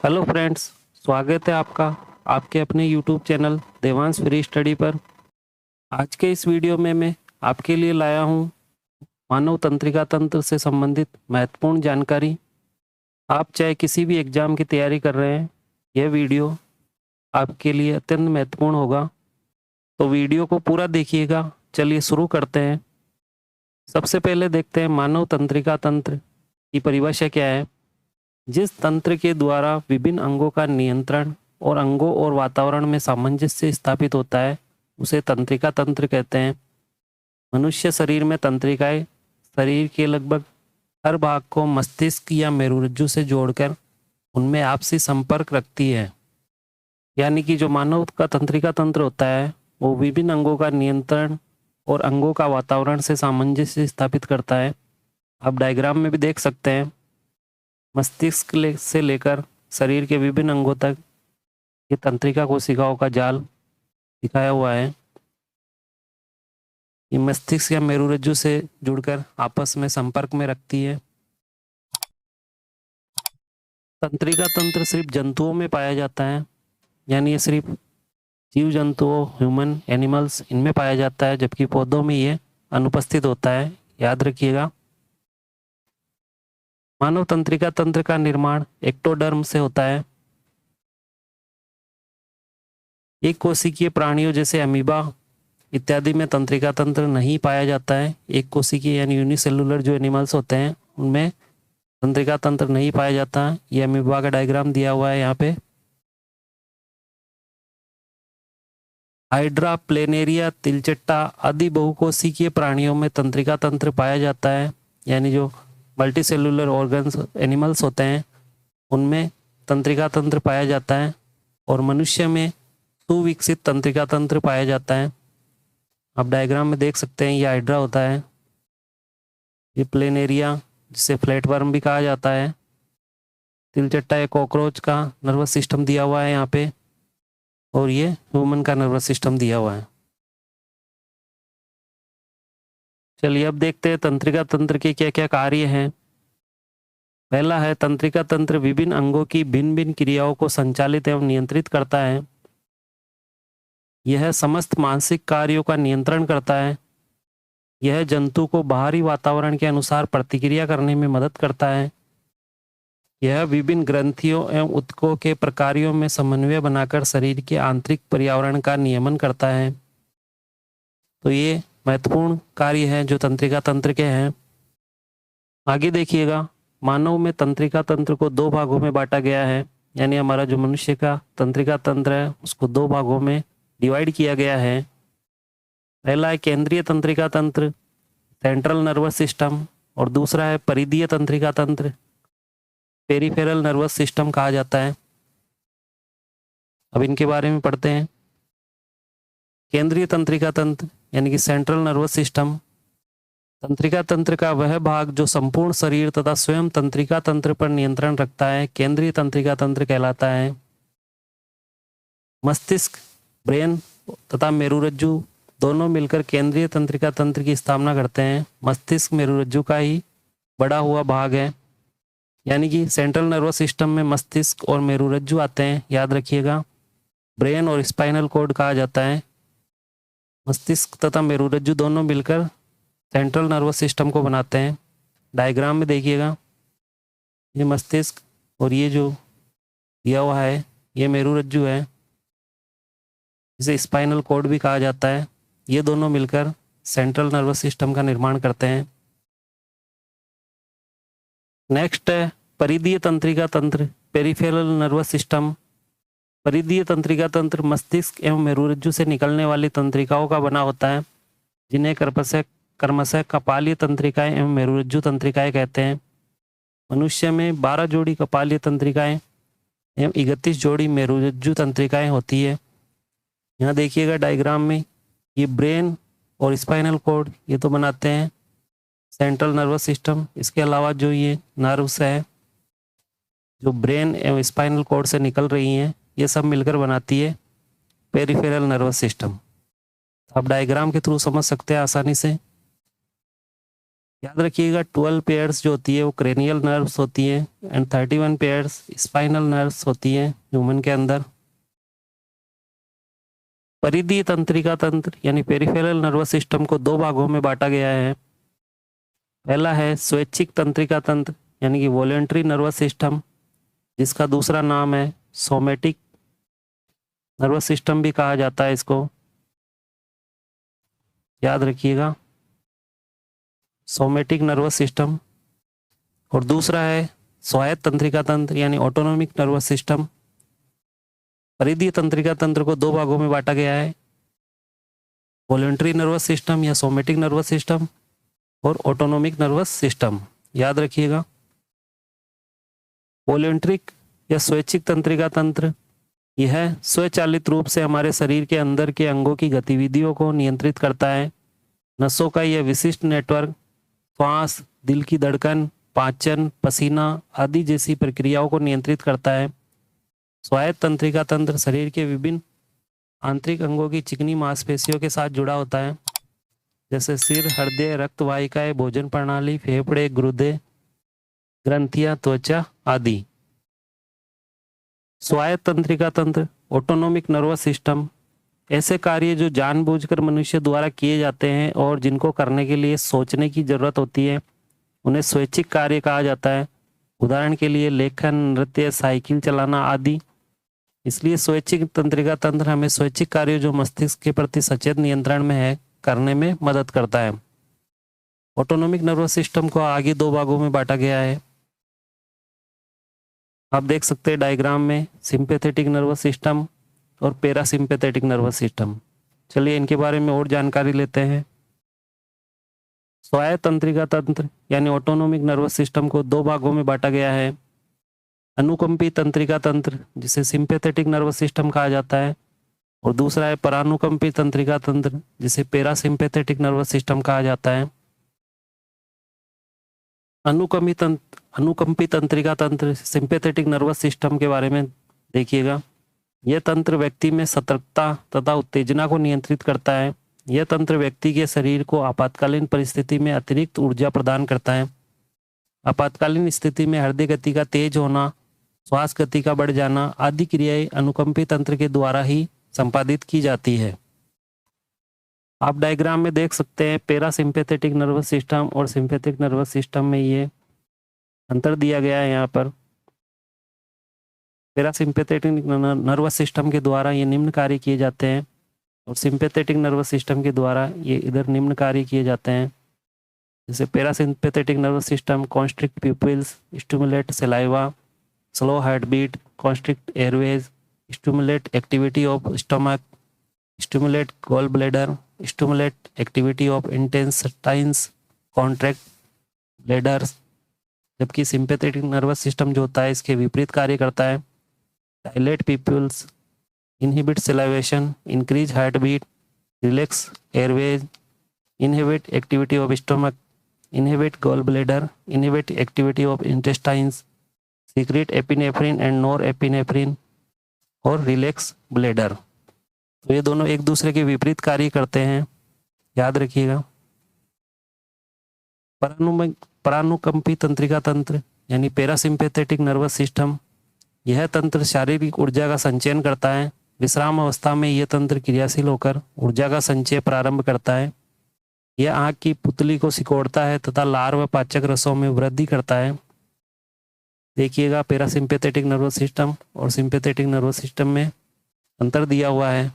Hello friends, स्वागत है आपका आपके अपने YouTube channel Devansh free study पर। आज के इस वीडियो में मैं आपके लिए लाया हूँ मानव तंत्रिका तंत्र से संबंधित महत्वपूर्ण जानकारी। आप चाहे किसी भी एग्जाम की तैयारी कर रहे हैं, यह वीडियो आपके लिए अत्यंत महत्वपूर्ण होगा, तो वीडियो को पूरा देखिएगा। चलिए शुरू करते हैं। सबसे पहले देखते हैं मानव तंत्रिका तंत्र की परिभाषा क्या है। जिस तंत्र के द्वारा विभिन्न अंगों का नियंत्रण और अंगों और वातावरण में सामंजस्य स्थापित होता है, उसे तंत्रिका तंत्र कहते हैं। मनुष्य शरीर में तंत्रिकाएं शरीर के लगभग हर भाग को मस्तिष्क या मेरुरज्जु से जोड़कर उनमें आपसी संपर्क रखती है। यानी कि जो मानव का तंत्रिका तंत्र होता है वो विभिन्न अंगों का नियंत्रण और अंगों का वातावरण से सामंजस्य स्थापित करता है। आप डायग्राम में भी देख सकते हैं, मस्तिष्क से लेकर शरीर के विभिन्न अंगों तक ये तंत्रिका कोशिकाओं का जाल दिखाया हुआ है। ये मस्तिष्क या मेरुरज्जु से जुड़कर आपस में संपर्क में रखती है। तंत्रिका तंत्र सिर्फ जंतुओं में पाया जाता है, यानी ये सिर्फ जीव जंतुओं, ह्यूमन, एनिमल्स, इनमें पाया जाता है, जबकि पौधों में ये अनुपस्थित होता है। याद रखिएगा। मानव तंत्रिका तंत्र का निर्माण एक्टोडर्म से होता है। एक कोशिकीय प्राणियों जैसे अमीबा इत्यादि में तंत्रिका तंत्र नहीं पाया जाता है। एक कोशिकीय यानी यूनिसेलुलर जो एनिमल्स होते हैं उनमें तंत्रिका तंत्र नहीं पाया जाता। ये अमीबा का डायग्राम दिया हुआ है यहाँ पे। हाइड्रा, प्लेनेरिया, तिलचट्टा आदि बहुकोशिकीय प्राणियों में तंत्रिका तंत्र पाया जाता है, यानी जो मल्टी सेलुलर ऑर्गन्स एनिमल्स होते हैं उनमें तंत्रिका तंत्र पाया जाता है। और मनुष्य में सुविकसित तंत्रिका तंत्र पाया जाता है। आप डायग्राम में देख सकते हैं, ये हाइड्रा होता है, ये प्लेनेरिया जिसे फ्लैटवर्म भी कहा जाता है, तिलचट्टा एक कॉकरोच का नर्वस सिस्टम दिया हुआ है यहाँ पे, और ये ह्यूमन का नर्वस सिस्टम दिया हुआ है। चलिए अब देखते हैं तंत्रिका तंत्र के क्या क्या कार्य हैं। पहला है, तंत्रिका तंत्र विभिन्न अंगों की भिन्न भिन्न क्रियाओं को संचालित एवं नियंत्रित करता है। यह समस्त मानसिक कार्यों का नियंत्रण करता है। यह जंतु को बाहरी वातावरण के अनुसार प्रतिक्रिया करने में मदद करता है। यह विभिन्न ग्रंथियों एवं ऊतकों के प्रकारों में समन्वय बनाकर शरीर के आंतरिक पर्यावरण का नियमन करता है। तो ये महत्वपूर्ण कार्य हैं जो तंत्रिका तंत्र के हैं। आगे देखिएगा, मानव में तंत्रिका तंत्र को दो भागों में बांटा गया है, यानी हमारा जो मनुष्य का तंत्रिका तंत्र है उसको दो भागों में डिवाइड किया गया है। पहला है केंद्रीय तंत्रिका तंत्र, सेंट्रल नर्वस सिस्टम, और दूसरा है परिधीय तंत्रिका तंत्र, पेरिफेरल नर्वस सिस्टम कहा जाता है। अब इनके बारे में पढ़ते हैं। केंद्रीय तंत्रिका तंत्र यानी कि सेंट्रल नर्वस सिस्टम, तंत्रिका तंत्र का वह भाग जो संपूर्ण शरीर तथा स्वयं तंत्रिका तंत्र पर नियंत्रण रखता है, केंद्रीय तंत्रिका तंत्र कहलाता है। मस्तिष्क, ब्रेन तथा मेरुरज्जु दोनों मिलकर केंद्रीय तंत्रिका तंत्र की स्थापना करते हैं। मस्तिष्क मेरुरज्जु का ही बड़ा हुआ भाग है, यानी कि सेंट्रल नर्वस सिस्टम में मस्तिष्क और मेरुरज्जु आते हैं। याद रखिएगा, ब्रेन और स्पाइनल कॉर्ड कहा जाता है। मस्तिष्क तथा मेरुरज्जु दोनों मिलकर सेंट्रल नर्वस सिस्टम को बनाते हैं। डायग्राम में देखिएगा, ये मस्तिष्क और ये जो दिया हुआ है ये मेरुरज्जु है, इसे स्पाइनल कॉर्ड भी कहा जाता है। ये दोनों मिलकर सेंट्रल नर्वस सिस्टम का निर्माण करते हैं। नेक्स्ट है परिधीय तंत्रिका तंत्र, पेरिफेरल नर्वस सिस्टम। परिधीय तंत्रिका तंत्र मस्तिष्क एवं मेरुरज्जु से निकलने वाली तंत्रिकाओं का बना होता है, जिन्हें क्रमशः कपालीय तंत्रिकाएं एवं मेरुरज्जु तंत्रिकाएं कहते हैं। मनुष्य में 12 जोड़ी कपालीय तंत्रिकाएं एवं 31 जोड़ी मेरुरज्जु तंत्रिकाएं होती है। यहाँ देखिएगा डायग्राम में, ये ब्रेन और स्पाइनल कॉर्ड ये तो बनाते हैं सेंट्रल नर्वस सिस्टम। इसके अलावा जो ये नर्व्स है जो ब्रेन एवं स्पाइनल कॉर्ड से निकल रही हैं, ये सब मिलकर बनाती है पेरिफेरल नर्वस सिस्टम। आप डायग्राम के थ्रू समझ सकते हैं आसानी से। याद रखिएगा 12 पेयर्स जो होती है वो क्रेनियल नर्व्स होती हैं एंड 31 पेयर्स स्पाइनल नर्व्स होती हैं ह्यूमन के अंदर। परिधीय तंत्रिका तंत्र यानी पेरिफेरल नर्वस सिस्टम को दो भागों में बांटा गया है। पहला है स्वैच्छिक तंत्रिका तंत्र यानी कि वॉलेंट्री नर्वस सिस्टम, जिसका दूसरा नाम है सोमेटिक नर्वस सिस्टम भी कहा जाता है इसको, याद रखिएगा सोमेटिक नर्वस सिस्टम। और दूसरा है स्वायत्त तंत्रिका तंत्र यानी ऑटोनोमिक नर्वस सिस्टम। परिधीय तंत्रिका तंत्र को दो भागों में बांटा गया है, वॉलेंट्री नर्वस सिस्टम या सोमेटिक नर्वस सिस्टम और ऑटोनोमिक नर्वस सिस्टम, याद रखिएगा। वॉलेंट्रिक या स्वैच्छिक तंत्रिका तंत्र यह स्वचालित रूप से हमारे शरीर के अंदर के अंगों की गतिविधियों को नियंत्रित करता है। नसों का यह विशिष्ट नेटवर्क श्वास, दिल की धड़कन, पाचन, पसीना आदि जैसी प्रक्रियाओं को नियंत्रित करता है। स्वायत्त तंत्रिका तंत्र शरीर के विभिन्न आंतरिक अंगों की चिकनी मांसपेशियों के साथ जुड़ा होता है, जैसे सिर, हृदय, रक्त वाहिकाएं, भोजन प्रणाली, फेफड़े, गुर्दे, ग्रंथियां, त्वचा आदि। स्वायत्त तंत्रिका तंत्र ऑटोनोमिक नर्वस सिस्टम ऐसे कार्य जो जानबूझकर मनुष्य द्वारा किए जाते हैं और जिनको करने के लिए सोचने की जरूरत होती है, उन्हें स्वैच्छिक कार्य कहा जाता है। उदाहरण के लिए लेखन, नृत्य, साइकिल चलाना आदि। इसलिए स्वैच्छिक तंत्रिका तंत्र हमें स्वैच्छिक कार्य जो मस्तिष्क के प्रति सचेत नियंत्रण में है करने में मदद करता है। ऑटोनोमिक नर्वस सिस्टम को आगे दो भागों में बांटा गया है। आप देख सकते हैं डायग्राम में सिंपैथेटिक नर्वस सिस्टम और पैरासिम्पैथेटिक नर्वस सिस्टम। चलिए इनके बारे में और जानकारी लेते हैं। स्वायत्त तंत्रिका तंत्र यानी ऑटोनोमिक नर्वस सिस्टम को दो भागों में बांटा गया है। अनुकंपी तंत्रिका तंत्र जिसे सिंपैथेटिक नर्वस सिस्टम कहा जाता है, और दूसरा है परानुकंपी तंत्रिका तंत्र जिसे पैरासिम्पैथेटिक नर्वस सिस्टम कहा जाता है। अनुकंपी तंत्रिका तंत्र सिंपैथेटिक नर्वस सिस्टम के बारे में देखिएगा। यह तंत्र व्यक्ति में सतर्कता तथा उत्तेजना को नियंत्रित करता है। यह तंत्र व्यक्ति के शरीर को आपातकालीन परिस्थिति में अतिरिक्त ऊर्जा प्रदान करता है। आपातकालीन स्थिति में हृदय गति का तेज होना, श्वास गति का बढ़ जाना आदि क्रियाएं अनुकंपी तंत्र के द्वारा ही संपादित की जाती है। आप डायग्राम में देख सकते हैं पैरासिम्पैथेटिक नर्वस सिस्टम और सिंपैथेटिक नर्वस सिस्टम में ये अंतर दिया गया है। यहाँ पर पैरासिम्पैथेटिक नर्वस सिस्टम के द्वारा ये निम्न कार्य किए जाते हैं और सिंपैथेटिक नर्वस सिस्टम के द्वारा ये इधर निम्न कार्य किए जाते हैं। जैसे parasympathetic nervous system constrict pupils, stimulate saliva, slow heart beat, constrict airways, stimulate activity of stomach, stimulate gall bladder, stimulate activity of intestines, contract bladders. जबकि सिंपैथेटिक नर्वस सिस्टम जो होता है इसके विपरीत कार्य करता है। Dilate pupils, inhibit salivation, increase heart beat, relax airways, inhibit activity of stomach, inhibit gall bladder, inhibit activity of intestines, secrete epinephrine and norepinephrine और रिलैक्स ब्लैडर। तो ये दोनों एक दूसरे के विपरीत कार्य करते हैं, याद रखिएगा। परानुकंपी तंत्रिका तंत्र यानी पैरासिम्पैथेटिक नर्वस सिस्टम, यह तंत्र शारीरिक ऊर्जा का संचयन करता है। विश्राम अवस्था में यह तंत्र क्रियाशील होकर ऊर्जा का संचय प्रारंभ करता है। यह आंख की पुतली को सिकोड़ता है तथा लार व पाचक रसों में वृद्धि करता है। देखिएगा पैरासिम्पैथेटिक नर्वस सिस्टम और सिंपैथेटिक नर्वस सिस्टम में अंतर दिया हुआ है।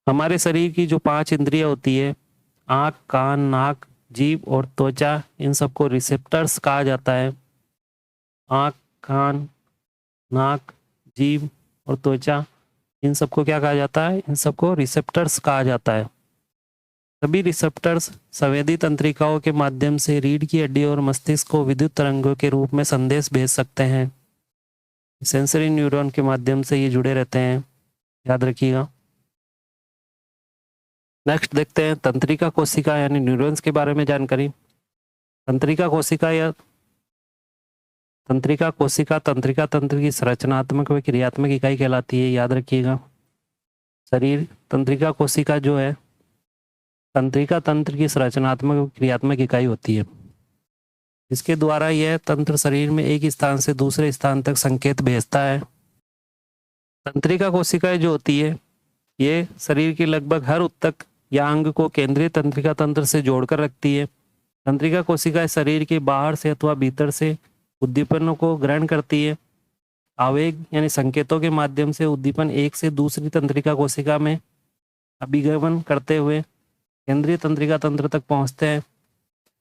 हमारे शरीर की जो 5 इंद्रियां होती है, आँख, कान, नाक, जीभ और त्वचा, इन सबको रिसेप्टर्स कहा जाता है। आँख, कान, नाक, जीभ और त्वचा, इन सबको क्या कहा जाता है? इन सबको रिसेप्टर्स कहा जाता है। सभी रिसेप्टर्स संवेदी तंत्रिकाओं के माध्यम से रीढ़ की हड्डी और मस्तिष्क को विद्युत तरंगों के रूप में संदेश भेज सकते हैं। सेंसरी न्यूरॉन के माध्यम से ये जुड़े रहते हैं, याद रखिएगा। नेक्स्ट देखते हैं तंत्रिका कोशिका यानी न्यूरॉन्स के बारे में जानकारी। तंत्रिका कोशिका तंत्रिका तंत्र की संरचनात्मक व क्रियात्मक इकाई कहलाती है, याद रखिएगा। शरीर तंत्रिका कोशिका जो है तंत्रिका तंत्र की संरचनात्मक और क्रियात्मक इकाई होती है। इसके द्वारा यह तंत्र शरीर में एक स्थान से दूसरे स्थान तक संकेत भेजता है। तंत्रिका कोशिकाएं जो होती है ये शरीर के लगभग हर ऊतक या अंग को केंद्रीय तंत्रिका तंत्र से जोड़कर रखती है। तंत्रिका कोशिकाएं शरीर के बाहर से अथवा भीतर से उद्दीपनों को ग्रहण करती है। आवेग यानी संकेतों के माध्यम से उद्दीपन एक से दूसरी तंत्रिका कोशिका में अभिगमन करते हुए केंद्रीय तंत्रिका तंत्र तक पहुंचते हैं।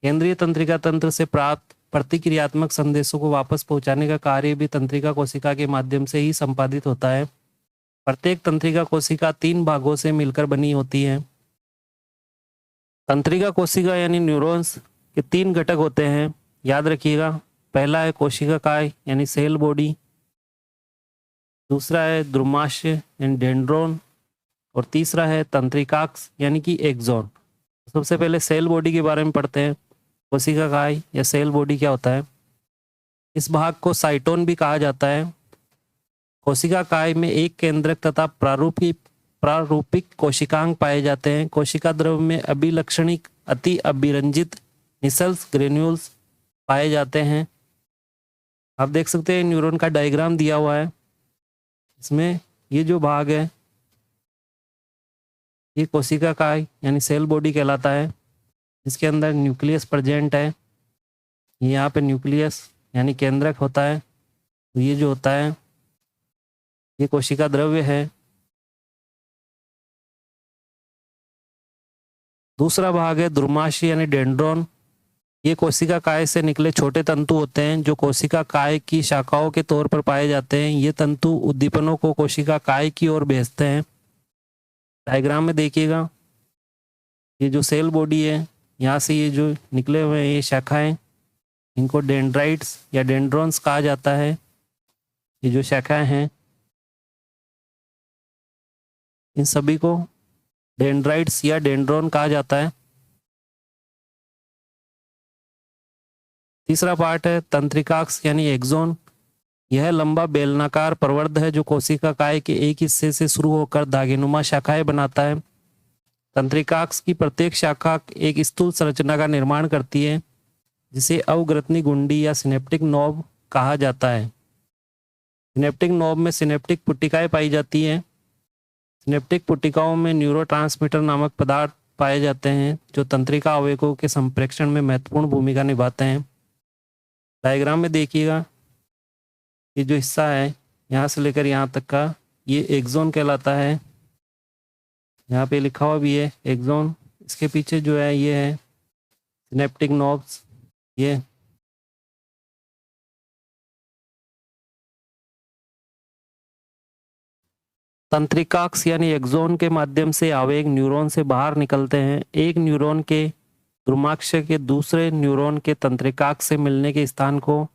केंद्रीय तंत्रिका तंत्र से प्राप्त प्रतिक्रियात्मक संदेशों को वापस पहुंचाने का कार्य भी तंत्रिका कोशिका के माध्यम से ही संपादित होता है। प्रत्येक तंत्रिका कोशिका 3 भागों से मिलकर बनी होती है। तंत्रिका कोशिका यानी न्यूरॉन्स के 3 घटक होते हैं, याद रखिएगा। पहला है कोशिका काय यानी सेल बॉडी, दूसरा है द्रुमाशय यानी डेंड्रोन, और तीसरा है तंत्रिकाक्ष यानी कि एक्सॉन। सबसे पहले सेल बॉडी के बारे में पढ़ते हैं। कोशिका काय या सेल बॉडी क्या होता है? इस भाग को साइटोन भी कहा जाता है। कोशिका काय में एक केंद्रक तथा प्रारूपिक कोशिकांग पाए जाते हैं। कोशिका द्रव में अभिलक्षणिक अति अभिरंजित निसल्स ग्रेन्यूल्स पाए जाते हैं। आप देख सकते हैं न्यूरॉन का डायग्राम दिया हुआ है। इसमें ये जो भाग है ये कोशिका काय यानी सेल बॉडी कहलाता है। इसके अंदर न्यूक्लियस प्रेजेंट है। यहाँ पे न्यूक्लियस यानी केंद्रक होता है। तो ये जो होता है ये कोशिका द्रव्य है। दूसरा भाग है द्रुमाशय यानी डेंड्रोन। ये कोशिका काय से निकले छोटे तंतु होते हैं जो कोशिका काय की शाखाओं के तौर पर पाए जाते हैं। ये तंतु उद्दीपनों को कोशिका काय की ओर भेजते हैं। डायग्राम में देखिएगा, ये जो सेल बॉडी है यहाँ से ये जो निकले हुए हैं ये शाखाएं, इनको डेंड्राइट्स या डेंड्रॉन्स कहा जाता है। ये जो शाखाएं हैं इन सभी को डेंड्राइट्स या डेंड्रॉन कहा जाता है। तीसरा पार्ट है तंत्रिकाक्ष यानी एक्सॉन। यह लंबा बेलनाकार प्रवर्ध है जो कोशिका काय के एक हिस्से से शुरू होकर धागेनुमा शाखाएं बनाता है। तंत्रिकाक्ष की प्रत्येक शाखा एक स्थूल संरचना का निर्माण करती है जिसे अवग्रथनी गुंडी या सिनेप्टिक नोब कहा जाता है। सिनेप्टिक नोब में सिनेप्टिक पुट्टिकाएं पाई जाती हैं। सिनेप्टिक पुट्टिकाओं में न्यूरोट्रांसमीटर नामक पदार्थ पाए जाते हैं जो तंत्रिका आवेगों के संप्रेषण में महत्वपूर्ण भूमिका निभाते हैं। डायग्राम में देखिएगा, ये जो हिस्सा है यहाँ से लेकर यहाँ तक का ये एक्सॉन कहलाता है। यहाँ पे लिखा हुआ भी है एक्सॉन। इसके पीछे जो है ये है सिनेप्टिक नोब्स। ये तंत्रिकाक्ष यानी एक्सॉन के माध्यम से आवेग न्यूरॉन से बाहर निकलते हैं। एक न्यूरॉन के द्रुमाशय के दूसरे न्यूरॉन के तंत्रिकाक्ष से मिलने के स्थान को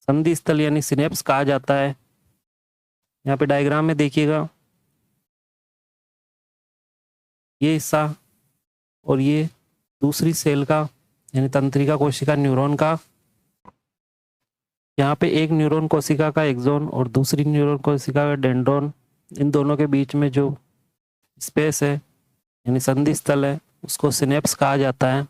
संधि स्थल यानी सिनेप्स कहा जाता है। यहाँ पे डायग्राम में देखिएगा, ये हिस्सा और ये दूसरी सेल का यानी तंत्रिका कोशिका न्यूरॉन का। यहाँ पे एक न्यूरॉन कोशिका का एक्सॉन और दूसरी न्यूरॉन कोशिका का डेंड्रोन, इन दोनों के बीच में जो स्पेस है यानी संधि स्थल है उसको सिनेप्स कहा जाता है।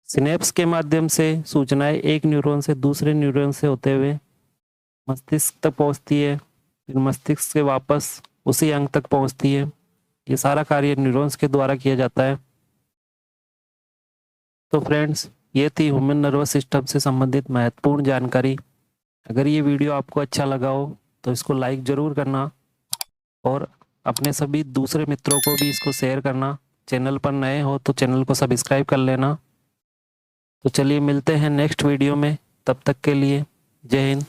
सिनेप्स के माध्यम से सूचनाएं एक न्यूरॉन से दूसरे न्यूरॉन से होते हुए मस्तिष्क तक पहुंचती है, फिर मस्तिष्क से वापस उसी अंग तक पहुंचती है। ये सारा कार्य न्यूरॉन्स के द्वारा किया जाता है। तो फ्रेंड्स, ये थी ह्यूमन नर्वस सिस्टम से संबंधित महत्वपूर्ण जानकारी। अगर ये वीडियो आपको अच्छा लगा हो तो इसको लाइक ज़रूर करना और अपने सभी दूसरे मित्रों को भी इसको शेयर करना। चैनल पर नए हो तो चैनल को सब्सक्राइब कर लेना। तो चलिए मिलते हैं नेक्स्ट वीडियो में, तब तक के लिए जय हिंद।